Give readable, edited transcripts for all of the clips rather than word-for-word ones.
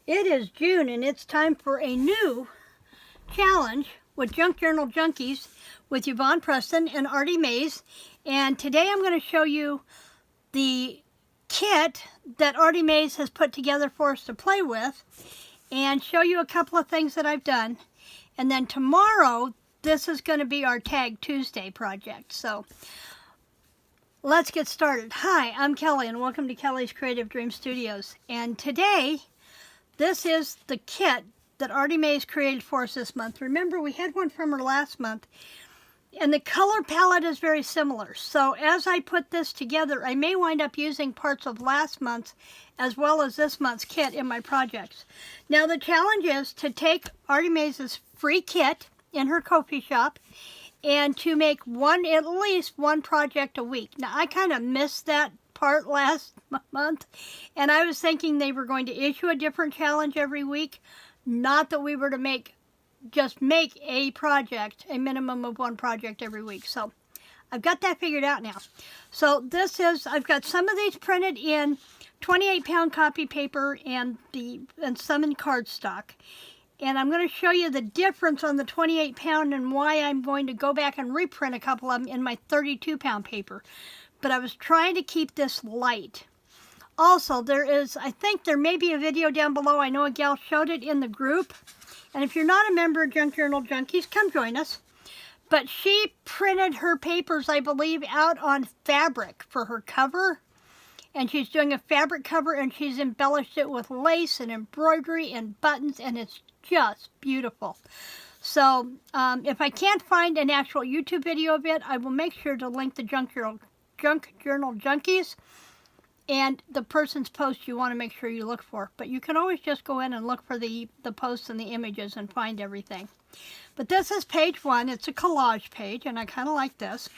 It is June and it's time for a new challenge with Junk Journal Junkies with Yvonne, Preston, and ArtyMaze. And today I'm going to show you the kit that ArtyMaze has put together for us to play with and show you a couple of things that I've done. And then tomorrow, this is going to be our Tag Tuesday project. So let's get started. Hi, I'm Kelly and welcome to Kelly's Creative Dream Studios. And today, this is the kit that ArtyMaze created for us this month. Remember, we had one from her last month, and the color palette is very similar. So as I put this together, I may wind up using parts of last month's as well as this month's kit in my projects. Now, the challenge is to take ArtyMaze's free kit in her Ko-fi shop and to make at least one project a week. Now, I kind of missed that part last month, and I was thinking they were going to issue a different challenge every week, not that we were to just make a project, a minimum of one project every week. So I've got that figured out now. So I've got some of these printed in 28-pound copy paper and some in cardstock. And I'm going to show you the difference on the 28-pound and why I'm going to go back and reprint a couple of them in my 32-pound paper. But I was trying to keep this light. Also, I think there may be a video down below. I know a gal showed it in the group. And if you're not a member of Junk Journal Junkies, come join us. But she printed her papers, I believe, out on fabric for her cover. And she's doing a fabric cover, and she's embellished it with lace and embroidery and buttons, and it's just beautiful. So if I can't find an actual YouTube video of it, I will make sure to link the Junk Journal Junkies and the person's post you want to make sure you look for. But you can always just go in and look for the posts and the images and find everything. But this is page 1. It's a collage page, and I kind of like this,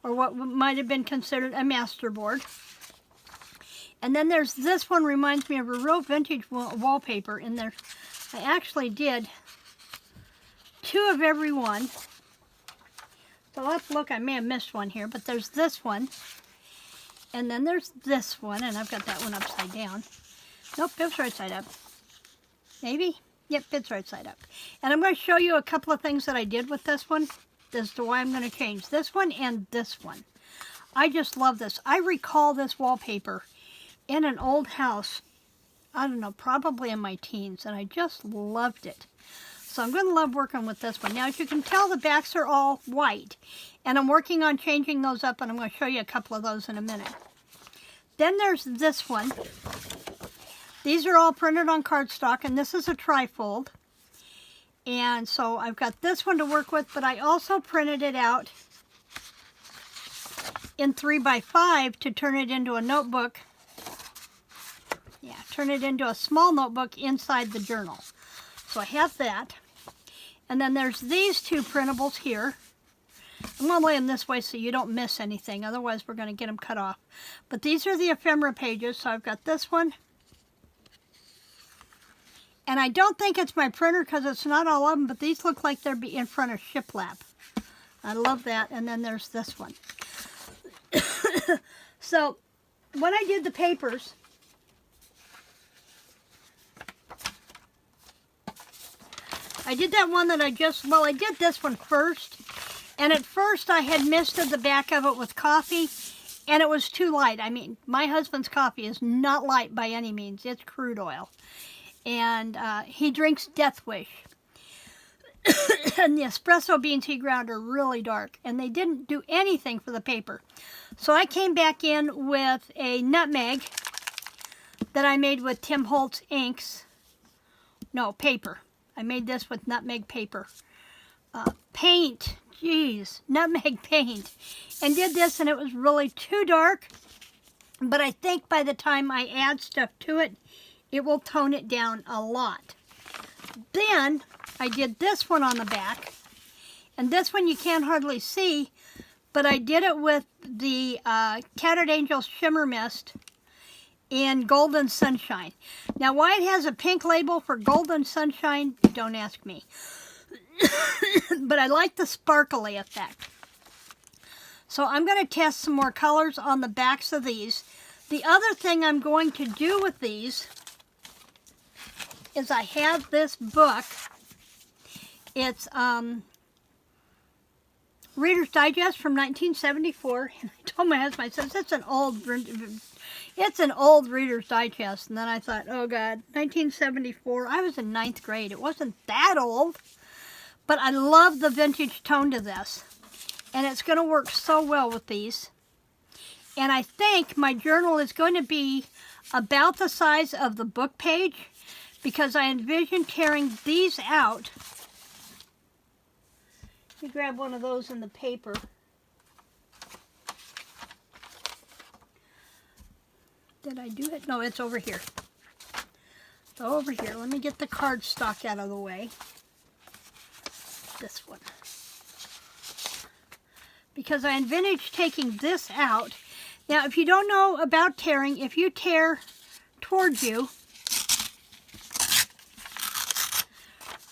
or what might have been considered a masterboard. And then there's this one, reminds me of a real vintage wallpaper in there. I actually did 2 of every one. So let's look, I may have missed one here, but there's this one. And then there's this one, and I've got that one upside down. Nope, it's right side up. Maybe? Yep, it's right side up. And I'm going to show you a couple of things that I did with this one as to why I'm going to change this one and this one. I just love this. I recall this wallpaper in an old house, I don't know, probably in my teens, and I just loved it. So I'm going to love working with this one. Now, as you can tell, the backs are all white, and I'm working on changing those up, and I'm going to show you a couple of those in a minute. Then there's this one. These are all printed on cardstock, and this is a trifold. And so I've got this one to work with, but I also printed it out in 3x5 to turn it into a notebook. Yeah, turn it into a small notebook inside the journal. So I have that. And then there's these 2 printables here. I'm going to lay them this way so you don't miss anything. Otherwise, we're going to get them cut off. But these are the ephemera pages. So I've got this one. And I don't think it's my printer because it's not all of them, but these look like they're in front of shiplap. I love that. And then there's this one. So when I did the papers, I did that one that I did this one first. And at first I had misted the back of it with coffee, and it was too light. I mean, my husband's coffee is not light by any means. It's crude oil. And he drinks Death Wish. And the espresso beans he ground are really dark, and they didn't do anything for the paper. So I came back in with a nutmeg that I made with Tim Holtz inks. No, paper. I made this with nutmeg paper. Paint, geez, nutmeg paint. And did this, and it was really too dark. But I think by the time I add stuff to it, it will tone it down a lot. Then I did this one on the back. And this one you can't hardly see, but I did it with the Tattered Angel Shimmer Mist in Golden Sunshine. Now, why it has a pink label for Golden Sunshine, don't ask me. But I like the sparkly effect. So I'm going to test some more colors on the backs of these. The other thing I'm going to do with these is I have this book. It's Reader's Digest from 1974. And I told my husband, I said, it's an old Reader's Digest. And then I thought, oh God, 1974. I was in 9th grade. It wasn't that old, but I love the vintage tone to this. And it's going to work so well with these. And I think my journal is going to be about the size of the book page, because I envision tearing these out. Let me grab one of those in the paper. Did I do it? No, it's over here. Over here. Let me get the cardstock out of the way. This one. Because I envisage taking this out. Now, if you don't know about tearing, if you tear towards you,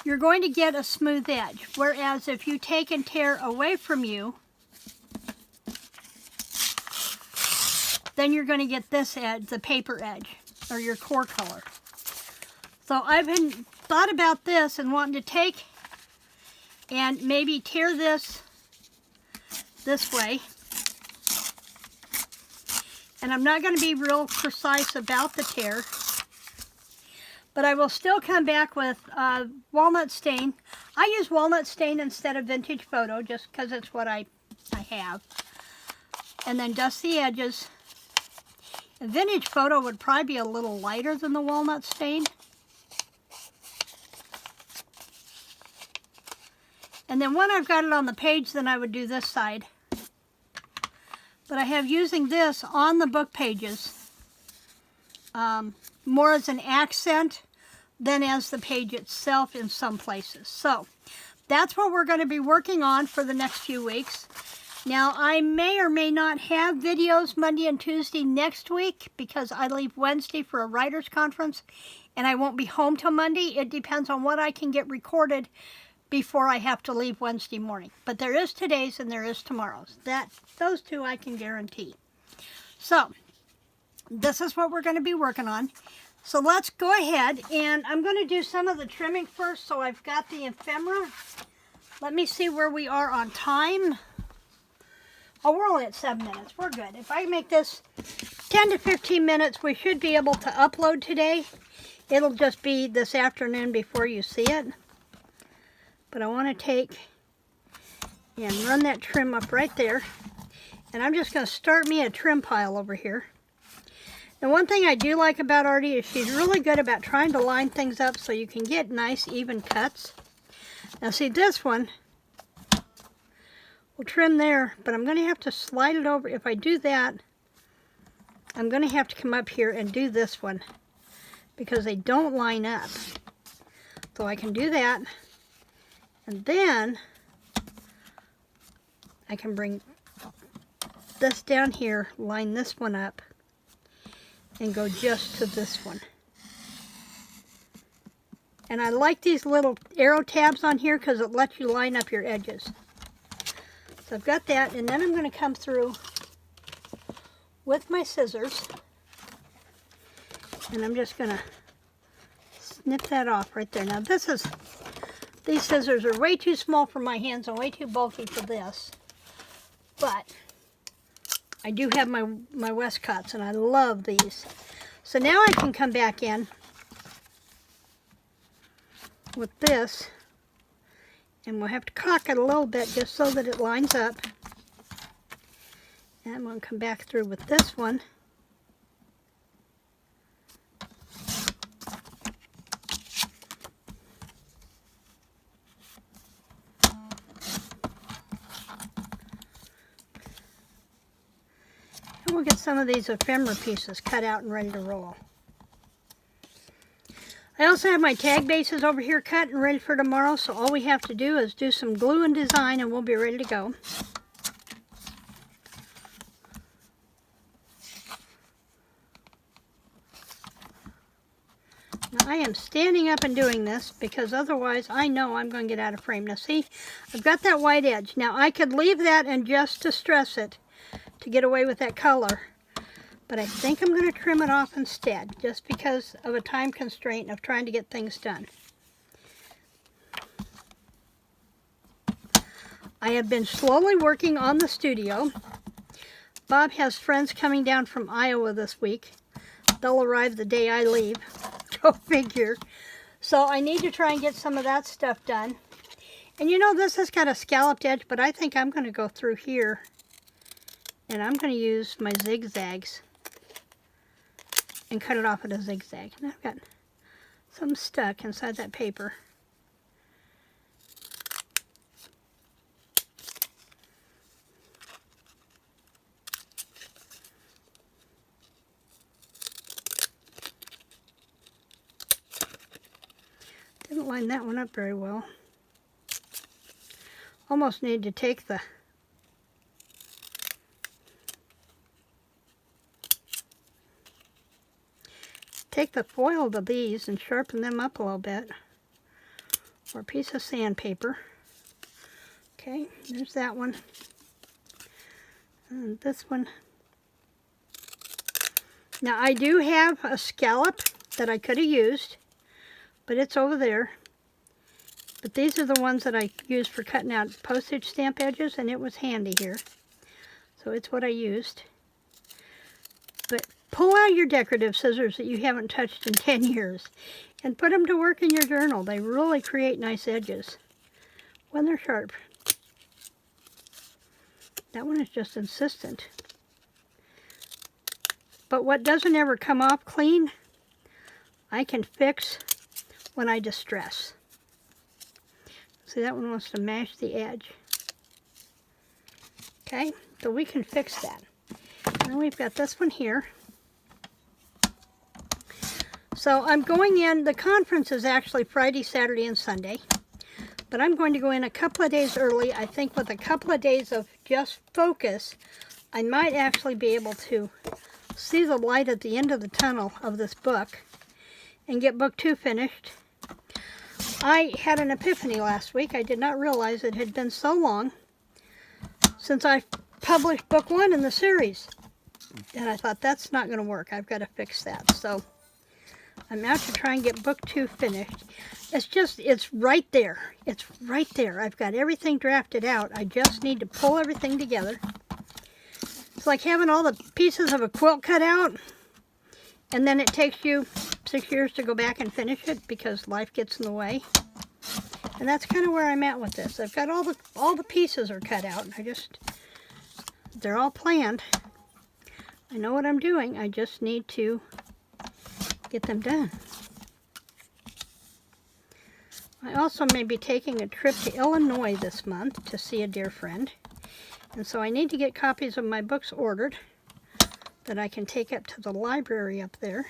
you're going to get a smooth edge. Whereas if you take and tear away from you, then you're going to get this edge, the paper edge, or your core color. So I've thought about this and wanting to take and maybe tear this way. And I'm not going to be real precise about the tear, but I will still come back with walnut stain. I use walnut stain instead of vintage photo just because it's what I have. And then dust the edges. A vintage photo would probably be a little lighter than the walnut stain. And then when I've got it on the page, then I would do this side. But I have using this on the book pages more as an accent than as the page itself in some places. So that's what we're going to be working on for the next few weeks. Now, I may or may not have videos Monday and Tuesday next week because I leave Wednesday for a writer's conference and I won't be home till Monday. It depends on what I can get recorded before I have to leave Wednesday morning. But there is today's and there is tomorrow's. Those two I can guarantee. So, this is what we're going to be working on. So let's go ahead, and I'm going to do some of the trimming first. So I've got the ephemera. Let me see where we are on time. Oh, we're only at 7 minutes. We're good. If I make this 10 to 15 minutes, we should be able to upload today. It'll just be this afternoon before you see it. But I want to take and run that trim up right there. And I'm just going to start me a trim pile over here. And one thing I do like about Arty is she's really good about trying to line things up so you can get nice even cuts. Now see, this one will trim there, but I'm going to have to slide it over. If I do that, I'm going to have to come up here and do this one because they don't line up. So I can do that. And then I can bring this down here, line this one up, and go just to this one. And I like these little arrow tabs on here because it lets you line up your edges. So I've got that, and then I'm going to come through with my scissors, and I'm just going to snip that off right there. Now these scissors are way too small for my hands and way too bulky for this. But I do have my Westcotts, and I love these. So now I can come back in with this, and we'll have to cock it a little bit just so that it lines up. And I'm going to come back through with this one. And we'll get some of these ephemera pieces cut out and ready to roll. I also have my tag bases over here cut and ready for tomorrow, so all we have to do is do some glue and design and we'll be ready to go. Now I am standing up and doing this because otherwise I know I'm going to get out of frame. Now see, I've got that white edge. Now I could leave that and just distress it to get away with that color. but I think I'm going to trim it off instead, just because of a time constraint of trying to get things done. I have been slowly working on the studio. Bob has friends coming down from Iowa this week. They'll arrive the day I leave. Go figure. So I need to try and get some of that stuff done. And you know, this has got a scalloped edge, but I think I'm going to go through here and I'm going to use my zigzags and cut it off at a zigzag. And I've got some stuck inside that paper. Didn't line that one up very well. Almost need to take the foil to these and sharpen them up a little bit. Or a piece of sandpaper. Okay, there's that one. And this one. Now I do have a scallop that I could have used, but it's over there. But these are the ones that I used for cutting out postage stamp edges, and it was handy here. So it's what I used. But pull out your decorative scissors that you haven't touched in 10 years and put them to work in your journal. They really create nice edges when they're sharp. That one is just insistent. But what doesn't ever come off clean, I can fix when I distress. See, that one wants to mash the edge. Okay, so we can fix that. And then we've got this one here. So I'm going in, the conference is actually Friday, Saturday, and Sunday. But I'm going to go in a couple of days early. I think with a couple of days of just focus, I might actually be able to see the light at the end of the tunnel of this book and get book 2 finished. I had an epiphany last week. I did not realize it had been so long since I published book 1 in the series. And I thought, that's not going to work. I've got to fix that. So I'm out to try and get book 2 finished. It's right there. It's right there. I've got everything drafted out. I just need to pull everything together. It's like having all the pieces of a quilt cut out, and then it takes you 6 years to go back and finish it because life gets in the way. And that's kind of where I'm at with this. I've got all the pieces are cut out. They're all planned. I know what I'm doing. I just need to get them done. I also may be taking a trip to Illinois this month to see a dear friend. And so I need to get copies of my books ordered that I can take up to the library up there.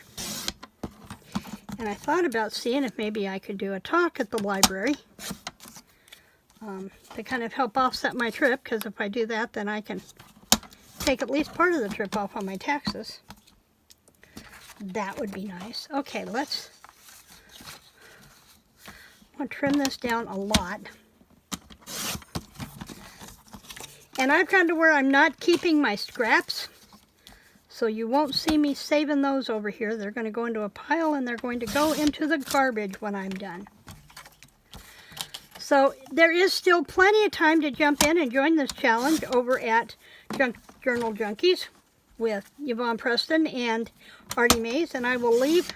And I thought about seeing if maybe I could do a talk at the library to kind of help offset my trip, because if I do that, then I can take at least part of the trip off on my taxes. That would be nice. Okay, I'm going to trim this down a lot. And I've gotten to where I'm not keeping my scraps, so you won't see me saving those over here. They're going to go into a pile, and they're going to go into the garbage when I'm done. So there is still plenty of time to jump in and join this challenge over at Journal Junkies with Yvonne Preston and ArtyMaze, and I will leave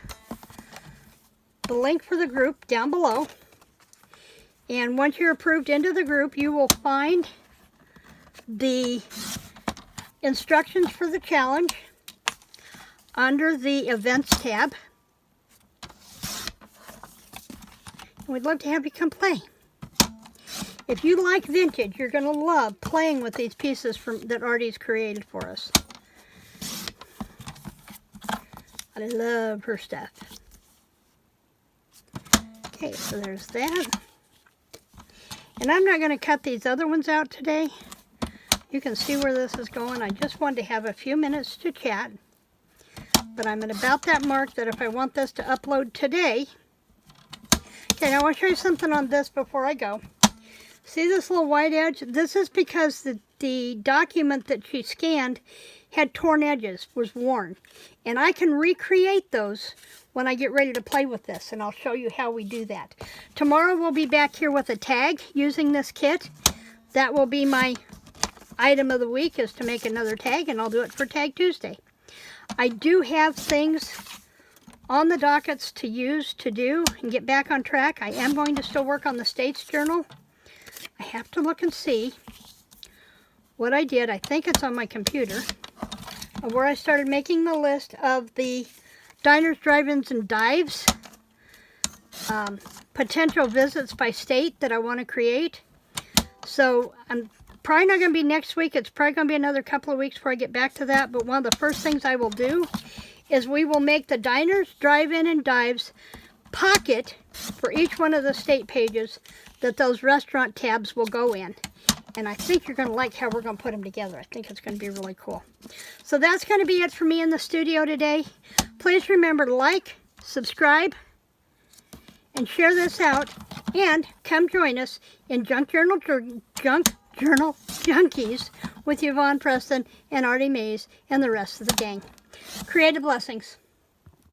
the link for the group down below. And once you're approved into the group, you will find the instructions for the challenge under the events tab. And we'd love to have you come play. If you like vintage, you're going to love playing with these pieces that Arty's created for us. I love her stuff. Okay, so there's that. And I'm not going to cut these other ones out today. You can see where this is going. I just wanted to have a few minutes to chat. But I'm at about that mark that if I want this to upload today. Okay, now I want to show you something on this before I go. See this little white edge? This is because the document that she scanned had torn edges, was worn. And I can recreate those when I get ready to play with this, and I'll show you how we do that. Tomorrow we'll be back here with a tag using this kit. That will be my item of the week, is to make another tag, and I'll do it for Tag Tuesday. I do have things on the dockets to use, to do, and get back on track. I am going to still work on the States Journal. I have to look and see what I did. I think it's on my computer, of where I started making the list of the diners, drive-ins, and dives, potential visits by state that I want to create. So I'm probably not going to be next week. It's probably going to be another couple of weeks before I get back to that. But one of the first things I will do is we will make the diners, drive-in, and dives pocket for each one of the state pages that those restaurant tabs will go in. And I think you're going to like how we're going to put them together. I think it's going to be really cool. So that's going to be it for me in the studio today. Please remember to like, subscribe, and share this out. And come join us in Junk Journal Junkies with Yvonne, Preston, and ArtyMaze, and the rest of the gang. Creative blessings.